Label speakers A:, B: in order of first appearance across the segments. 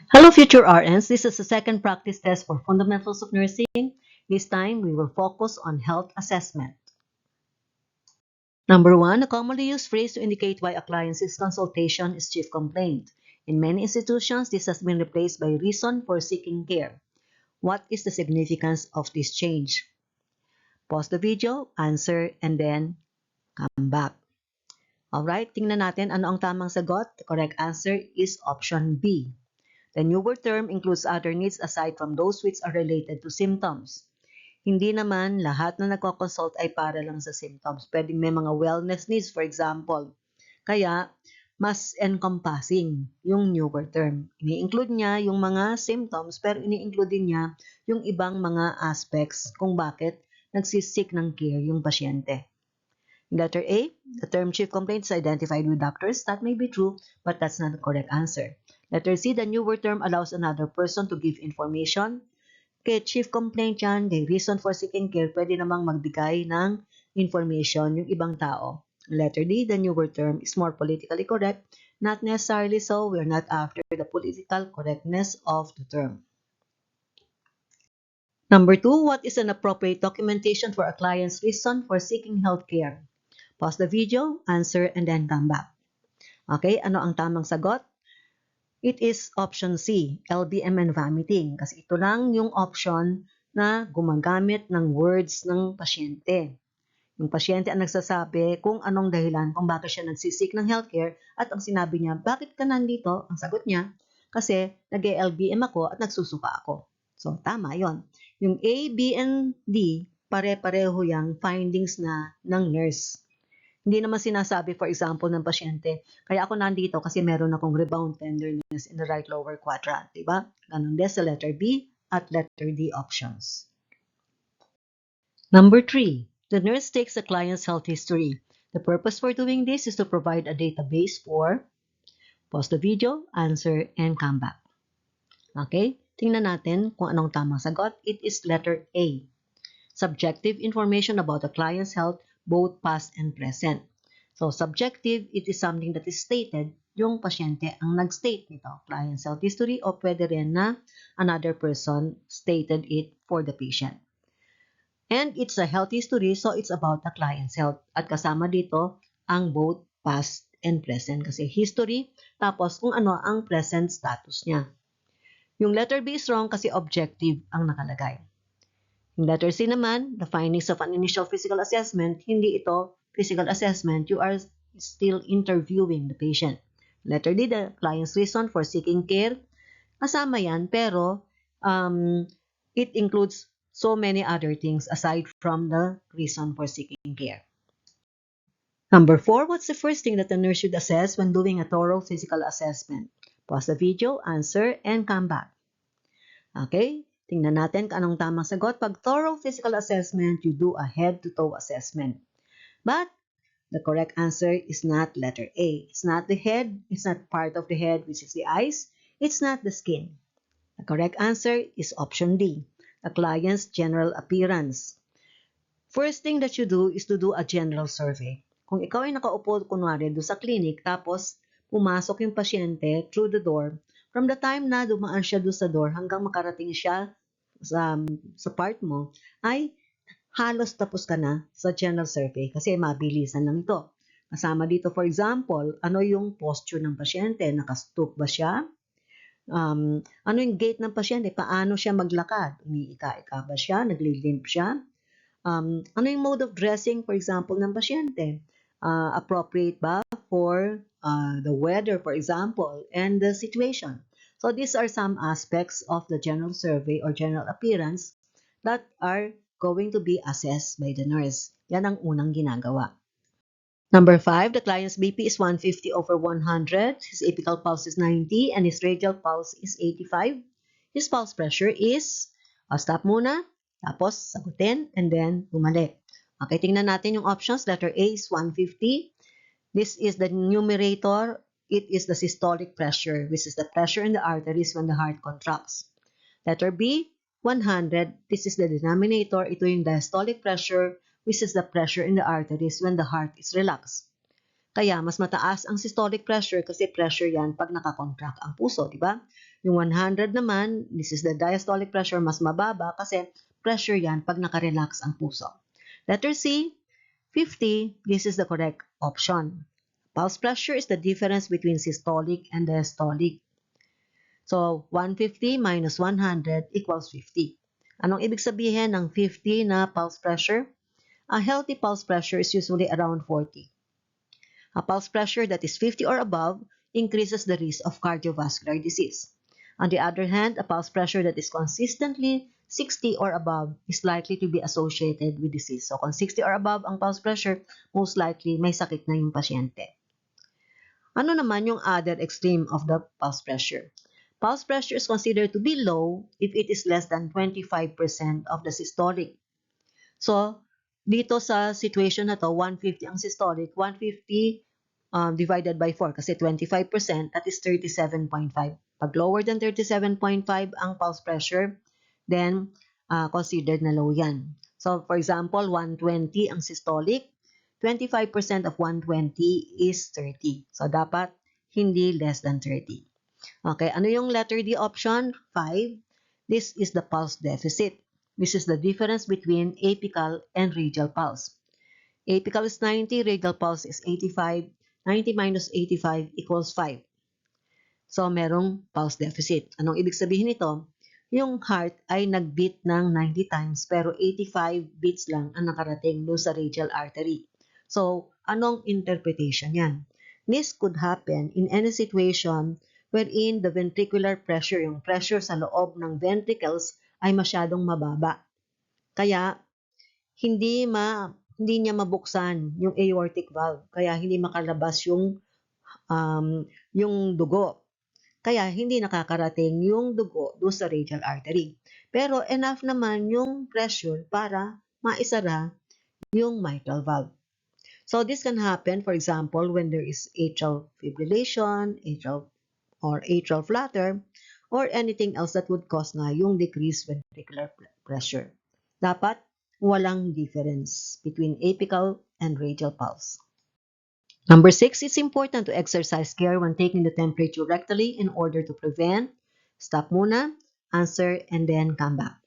A: Hello, future RNs. This is the second practice test for Fundamentals of Nursing. This time, we will focus on health assessment. Number one, a commonly used phrase to indicate why a client seeks consultation is chief complaint. In many institutions, this has been replaced by reason for seeking care. What is the significance of this change? Pause the video, answer, and then come back. Alright, tingnan natin ano ang tamang sagot. The correct answer is option B. The newer term includes other needs aside from those which are related to symptoms. Hindi naman lahat na nagko-consult ay para lang sa symptoms. Pwedeng may mga wellness needs, for example. Kaya, mas encompassing yung newer term. Ini-include niya yung mga symptoms, pero ini-include din niya yung ibang mga aspects kung bakit nagsisik ng care yung pasyente. Letter A, the term chief complaint is identified with doctors. That may be true, but that's not the correct answer. Letter C, the newer term allows another person to give information. Kaya chief complaint yan, the reason for seeking care, pwede namang magbigay ng information yung ibang tao. Letter D, the newer term is more politically correct. Not necessarily so, we're not after the political correctness of the term. Number 2, what is an appropriate documentation for a client's reason for seeking health care? Pause the video, answer, and then come back. Okay, ano ang tamang sagot? It is option C, LBM and vomiting. Kasi ito lang yung option na gumagamit ng words ng pasyente. Yung pasyente ang nagsasabi kung anong dahilan kung bakit siya nagsisik ng healthcare at ang sinabi niya, bakit ka nandito? Ang sagot niya, kasi nag-LBM ako at nagsusuka ako. So, tama yon. Yung A, B, and D, pare-pareho yung findings na ng nurse. Hindi naman sinasabi, for example, ng pasyente, kaya ako nandito kasi meron akong rebound tenderness in the right lower quadrant, di ba? Ganun din sa letter B at letter D options. Number 3, the nurse takes the client's health history. The purpose for doing this is to provide a database for, pause the video, answer, and come back. Okay, tingnan natin kung anong tamang sagot. It is letter A. Subjective information about the client's health, both past and present. So, subjective, it is something that is stated, yung pasyente ang nag-state nito, client's health history, o pwede rin na another person stated it for the patient. And it's a health history, so it's about the client's health. At kasama dito ang both past and present kasi history, tapos kung ano ang present status niya. Yung letter B is wrong kasi objective ang nakalagay. Yung letter C naman, the findings of an initial physical assessment, hindi ito physical assessment. You are still interviewing the patient. Letter D, the client's reason for seeking care. Kasama yan, pero it includes so many other things aside from the reason for seeking care. Number 4, what's the first thing that the nurse should assess when doing a thorough physical assessment? Pause the video, answer, and come back. Okay? Tingnan natin kung anong tamang sagot. Pag thorough physical assessment, you do a head-to-toe assessment. But the correct answer is not letter A. It's not the head. It's not part of the head, which is the eyes. It's not the skin. The correct answer is option D, the client's general appearance. First thing that you do is to do a general survey. Kung ikaw ay nakaupo, kunwari, doon sa clinic, tapos pumasok yung pasyente through the door, from the time na dumaan siya doon sa door hanggang makarating siya sa part mo, ay halos tapos ka na sa general survey kasi mabilisan lang ito. Kasama dito, for example, ano yung posture ng pasyente? Nakastoop ba siya? Ano yung gait ng pasyente? Paano siya maglakad? Umiika-ika ba siya? Naglilimp siya? Ano yung mode of dressing, for example, ng pasyente? Appropriate ba for the weather, for example, and the situation? So these are some aspects of the general survey or general appearance that are going to be assessed by the nurse. Yan ang unang ginagawa. Number 5, the client's BP is 150/100. His apical pulse is 90 and his radial pulse is 85. His pulse pressure is, stop muna, tapos sagutin, and then bumalik. Okay, tingnan natin yung options. Letter A is 150. This is the numerator. It is the systolic pressure, which is the pressure in the arteries when the heart contracts. Letter B, 100. This is the denominator. Ito yung diastolic pressure, which is the pressure in the arteries when the heart is relaxed. Kaya mas mataas ang systolic pressure kasi pressure yan pag nakakontract ang puso, di ba? Yung 100 naman, this is the diastolic pressure, mas mababa kasi pressure yan pag nakarelax ang puso. Letter C, 50, this is the correct option. Pulse pressure is the difference between systolic and diastolic. So, 150 minus 100 equals 50. Anong ibig sabihin ng 50 na pulse pressure? A healthy pulse pressure is usually around 40. A pulse pressure that is 50 or above increases the risk of cardiovascular disease. On the other hand, a pulse pressure that is consistently 60 or above is likely to be associated with disease. So, kung 60 or above ang pulse pressure, most likely may sakit na yung pasyente. Ano naman yung other extreme of the pulse pressure? Pulse pressure is considered to be low if it is less than 25% of the systolic. So, dito sa situation na to, 150 ang systolic, 150 divided by 4 kasi 25%, that is 37.5. Pag lower than 37.5 ang pulse pressure, then considered na low yan. So, for example, 120 ang systolic, 25% of 120 is 30. So, dapat hindi less than 30. Okay, ano yung letter D option? 5. This is the pulse deficit. This is the difference between apical and radial pulse. Apical is 90, radial pulse is 85. 90 minus 85 equals 5. So, merong pulse deficit. Anong ibig sabihin nito? Yung heart ay nag-beat ng 90 times pero 85 beats lang ang nakarating doon sa radial artery. So, anong interpretation yan? This could happen in any situation wherein the ventricular pressure, yung pressure sa loob ng ventricles ay masyadong mababa. Kaya, hindi niya mabuksan yung aortic valve. Kaya hindi makalabas yung dugo. Kaya hindi nakakarating yung dugo doon sa radial artery. Pero enough naman yung pressure para maisara yung mitral valve. So this can happen, for example, when there is atrial fibrillation, atrial flutter, or anything else that would cause na yung decreased ventricular pressure. Dapat walang difference between apical and radial pulse. Number 6, it's important to exercise care when taking the temperature rectally in order to prevent. Stop muna, answer, and then come back.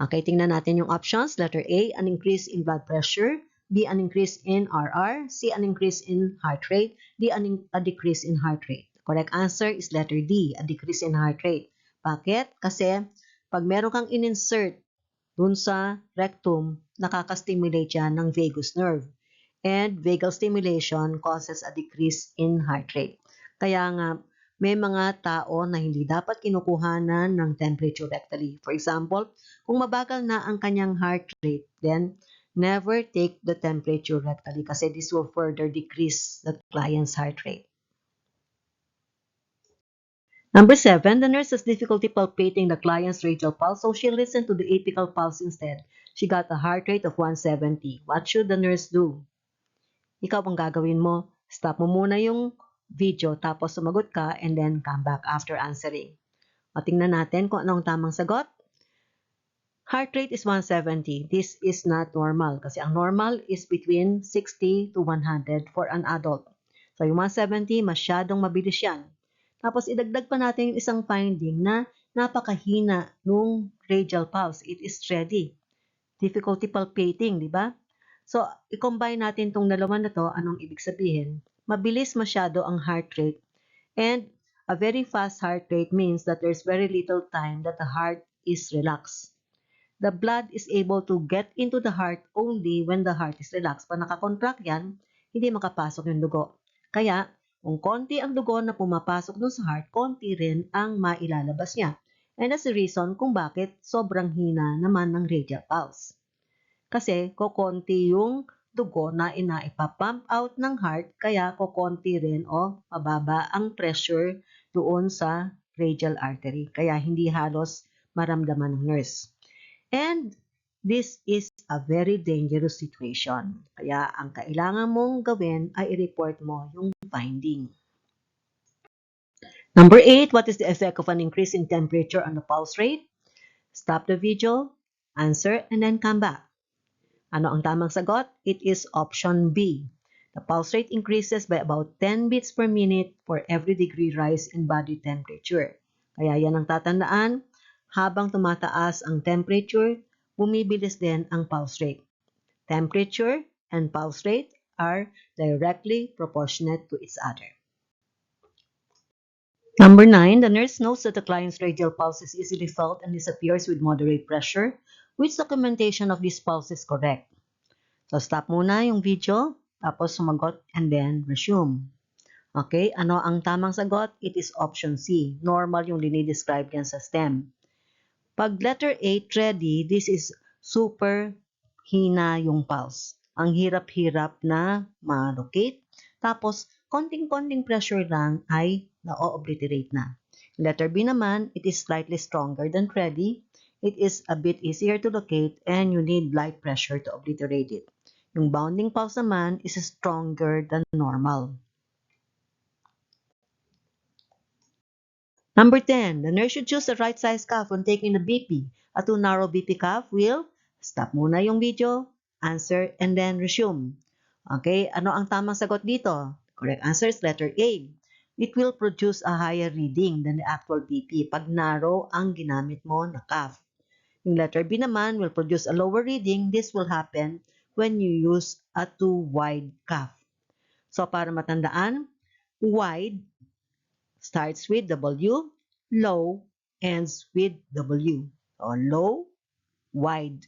A: Okay, tingnan natin yung options. Letter A, an increase in blood pressure. B, an increase in RR. C, an increase in heart rate. D, a decrease in heart rate. Correct answer is letter D, a decrease in heart rate. Bakit? Kasi pag meron kang in-insert dun sa rectum, nakaka-stimulate yan ng vagus nerve. And vagal stimulation causes a decrease in heart rate. Kaya nga, may mga tao na hindi dapat kinukuhanan ng temperature rectally. For example, kung mabagal na ang kanyang heart rate, then never take the temperature rectally kasi this will further decrease the client's heart rate. Number 7, the nurse has difficulty palpating the client's radial pulse, so she listened to the apical pulse instead. She got a heart rate of 170. What should the nurse do? Ikaw ang gagawin mo. Stop mo muna yung video tapos sumagot ka and then come back after answering. O tingnan natin kung anong tamang sagot. Heart rate is 170. This is not normal kasi ang normal is between 60 to 100 for an adult. So yung 170, masyadong mabilis yan. Tapos idagdag pa natin yung isang finding na napakahina nung radial pulse. It is steady. Difficulty palpating, di ba? So, i-combine natin tong dalawa na to, anong ibig sabihin? Mabilis masyado ang heart rate and a very fast heart rate means that there's very little time that the heart is relaxed. The blood is able to get into the heart only when the heart is relaxed. Pag nakakontract yan, hindi makapasok yung dugo. Kaya, kung konti ang dugo na pumapasok dun sa heart, konti rin ang mailalabas niya. And that's the reason kung bakit sobrang hina naman ng radial pulse. Kasi kokonti yung dugo na ipapump out ng heart, kaya kokonti rin o mababa ang pressure doon sa radial artery. Kaya hindi halos maramdaman ng nurse. And this is a very dangerous situation. Kaya ang kailangan mong gawin ay i-report mo yung finding. Number 8, what is the effect of an increase in temperature on the pulse rate? Stop the video, answer, and then come back. Ano ang tamang sagot? It is option B. The pulse rate increases by about 10 beats per minute for every degree rise in body temperature. Kaya yan ang tatandaan, habang tumataas ang temperature, bumibilis din ang pulse rate. Temperature and pulse rate are directly proportionate to each other. Number 9, the nurse notes that the client's radial pulse is easily felt and disappears with moderate pressure, which documentation of this pulse is correct. So, stop muna yung video, tapos sumagot, and then resume. Okay, ano ang tamang sagot? It is option C. Normal yung dinidescribe yan sa STEM. Pag letter A, ready, this is super hina yung pulse. Ang hirap-hirap na ma-locate. Tapos, konting-konting pressure lang ay na-obliterate na. Letter B naman, it is slightly stronger than ready. It is a bit easier to locate and you need light pressure to obliterate it. Yung bounding pulse naman is stronger than normal. Number 10, the nurse should choose the right size cuff when taking the BP. A too narrow BP cuff will stop muna yung video, answer, and then resume. Okay, ano ang tamang sagot dito? Correct answer is letter A. It will produce a higher reading than the actual BP pag narrow ang ginamit mo na cuff. Yung letter B naman will produce a lower reading. This will happen when you use a too wide cuff. So para matandaan, wide starts with W, low ends with W. So low, wide.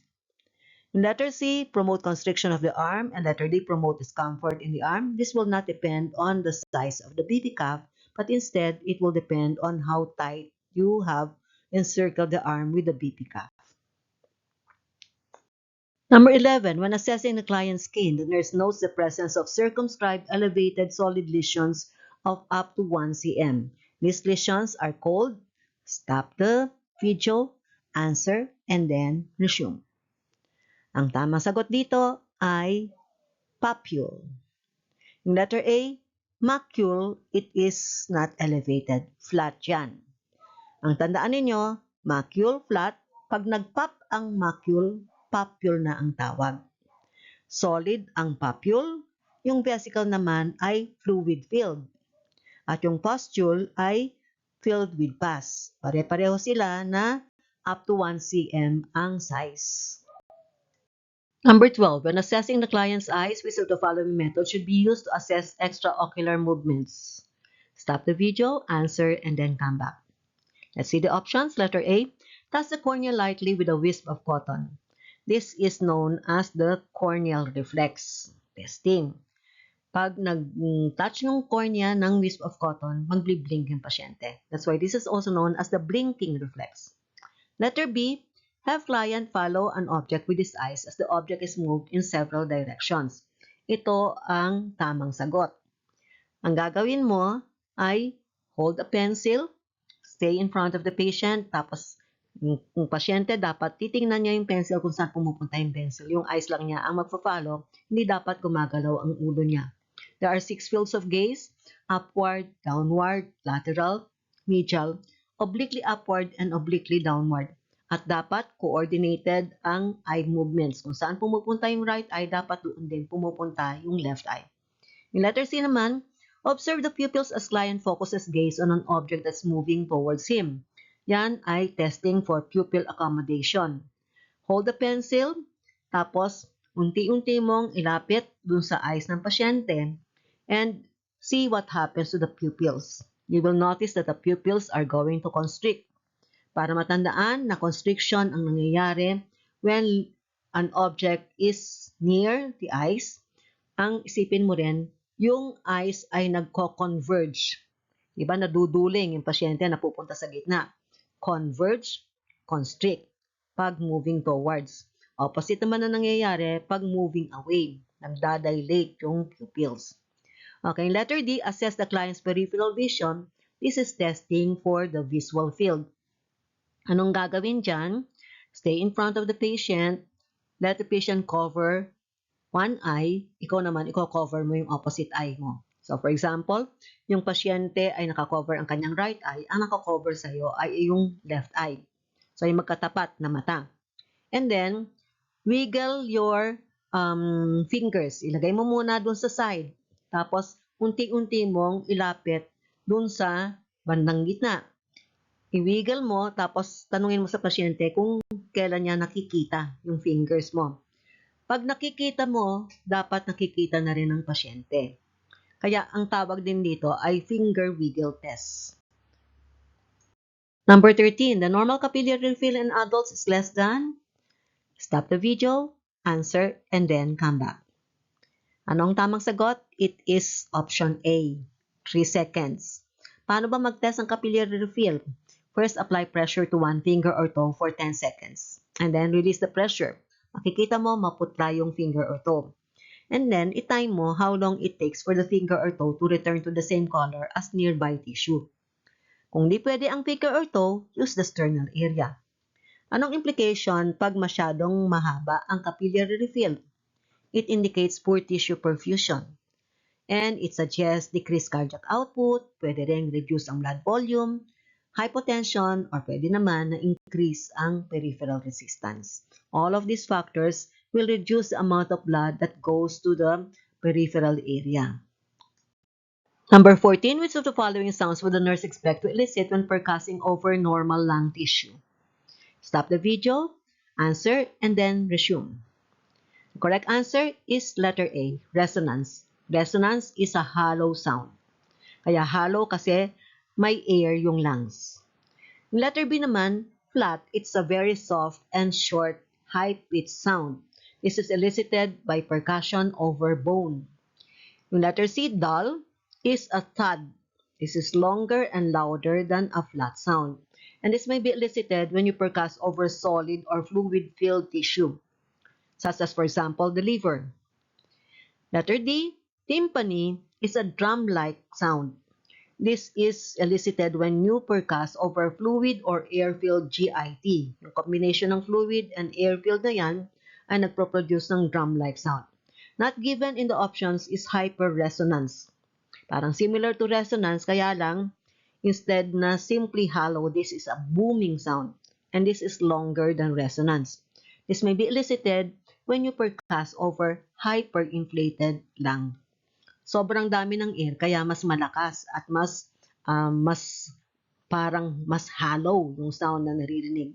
A: In letter C, promote constriction of the arm, and letter D, promote discomfort in the arm. This will not depend on the size of the BP cuff, but instead, it will depend on how tight you have encircled the arm with the BP cuff. Number 11, when assessing the client's skin, the nurse notes the presence of circumscribed elevated solid lesions of up to 1 cm. These lesions are called, stop the video, answer, and then resume. Ang tamang sagot dito ay papule. Yung letter A, macule, it is not elevated. Flat yan. Ang tandaan ninyo, macule, flat. Pag nag-pop ang macule, papule na ang tawag. Solid ang papule, yung vesicle naman ay fluid-filled. At yung pustule ay filled with pus. Pare-pareho sila na up to 1 cm ang size. Number 12, when assessing the client's eyes, which of the following methods should be used to assess extraocular movements? Stop the video, answer, and then come back. Let's see the options. Letter A, touch the cornea lightly with a wisp of cotton. This is known as the corneal reflex testing. Pag nag-touch ng cornea ng wisp of cotton, mag-blink yung pasyente. That's why this is also known as the blinking reflex. Letter B, have client follow an object with his eyes as the object is moved in several directions. Ito ang tamang sagot. Ang gagawin mo ay hold a pencil, stay in front of the patient, tapos yung pasyente dapat titingnan niya yung pencil kung saan pumupunta yung pencil. Yung eyes lang niya ang magpa-follow, hindi dapat gumagalaw ang ulo niya. There are 6 fields of gaze, upward, downward, lateral, medial, obliquely upward, and obliquely downward. At dapat coordinated ang eye movements. Kung saan pumupunta yung right eye, dapat doon din pumupunta yung left eye. Yung letter C naman, observe the pupils as client focuses gaze on an object that's moving towards him. Yan ay testing for pupil accommodation. Hold the pencil, tapos unti-unti mong ilapit dun sa eyes ng pasyente and see what happens to the pupils. You will notice that the pupils are going to constrict. Para matandaan na constriction ang nangyayari when an object is near the eyes, ang isipin mo rin, yung eyes ay nagko-converge. Diba, naduduling yung pasyente na pupunta sa gitna. Converge, constrict, pag moving towards. Opposite naman na nangyayari pag moving away. Nagdadilate yung pupils. Okay, letter D, assess the client's peripheral vision. This is testing for the visual field. Anong gagawin dyan? Stay in front of the patient. Let the patient cover one eye. Ikaw naman, i-cover mo yung opposite eye mo. So, for example, yung pasyente ay nakakover ang kanyang right eye, ang nakakover sa'yo ay yung left eye. So, yung magkatapat na mata. And then, wiggle your fingers. Ilagay mo muna dun sa side. Tapos, unti-unti mong ilapit dun sa bandang gitna. I-wiggle mo, tapos tanungin mo sa pasyente kung kailan niya nakikita yung fingers mo. Pag nakikita mo, dapat nakikita na rin ng pasyente. Kaya ang tawag din dito ay finger wiggle test. Number 13, the normal capillary refill in adults is less than? Stop the video, answer, and then come back. Anong tamang sagot? It is option A, 3 seconds. Paano ba mag-test ang capillary refill? First, apply pressure to one finger or toe for 10 seconds. And then, release the pressure. Makikita mo, maputla yung finger or toe. And then, i-time mo how long it takes for the finger or toe to return to the same color as nearby tissue. Kung di pwede ang finger or toe, use the sternal area. Anong implication pag masyadong mahaba ang capillary refill? It indicates poor tissue perfusion. And it suggests decreased cardiac output, pwede rin reduce ang blood volume, hypotension, or pwede naman na increase ang peripheral resistance. All of these factors will reduce the amount of blood that goes to the peripheral area. Number 14, which of the following sounds would the nurse expect to elicit when percussing over normal lung tissue? Stop the video, answer, and then resume. The correct answer is letter A, resonance. Resonance is a hollow sound. Kaya hollow kasi may air yung lungs. Yung letter B naman, flat, it's a very soft and short, high-pitched sound. This is elicited by percussion over bone. Yung letter C, dull, is a thud. This is longer and louder than a flat sound. And this may be elicited when you percuss over solid or fluid-filled tissue, such as, for example, the liver. Letter D, timpani, is a drum-like sound. This is elicited when you percuss over fluid or air-filled GIT. Yung combination ng fluid and air-filled na yan ay nagproproduce ng drum-like sound. Not given in the options is hyperresonance. Parang similar to resonance, kaya lang, instead na simply hollow, this is a booming sound. And this is longer than resonance. This may be elicited when you percuss over hyperinflated lung. Sobrang dami ng air, kaya mas malakas at mas hollow yung sound na naririnig.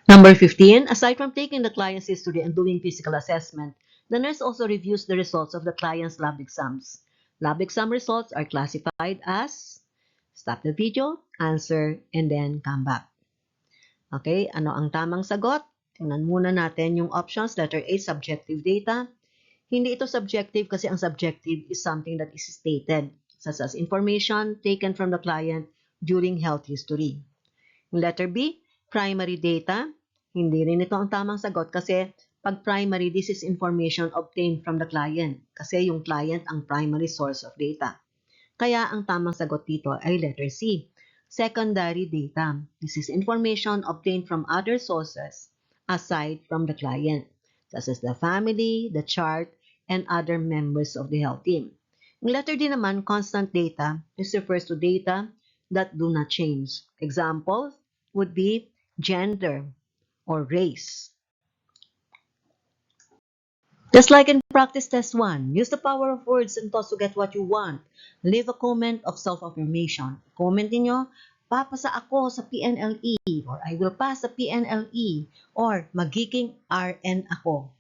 A: Number 15, aside from taking the client's history and doing physical assessment, the nurse also reviews the results of the client's lab exams. Lab exam results are classified as, stop the video, answer, and then come back. Okay, ano ang tamang sagot? Tingnan muna natin yung options. Letter A, subjective data. Hindi ito subjective kasi ang subjective is something that is stated, such as information taken from the client during health history. Letter B, primary data. Hindi rin ito ang tamang sagot kasi pag primary, this is information obtained from the client kasi yung client ang primary source of data. Kaya ang tamang sagot dito ay letter C, secondary data. This is information obtained from other sources aside from the client, such as the family, the chart, and other members of the health team. Yung letter D naman, constant data. This refers to data that do not change. Examples would be gender or race. Just like in practice test 1, use the power of words and thoughts to get what you want. Leave a comment of self-affirmation. Comment niyo, papasa ako sa PNLE, or I will pass sa PNLE, or magiging RN ako.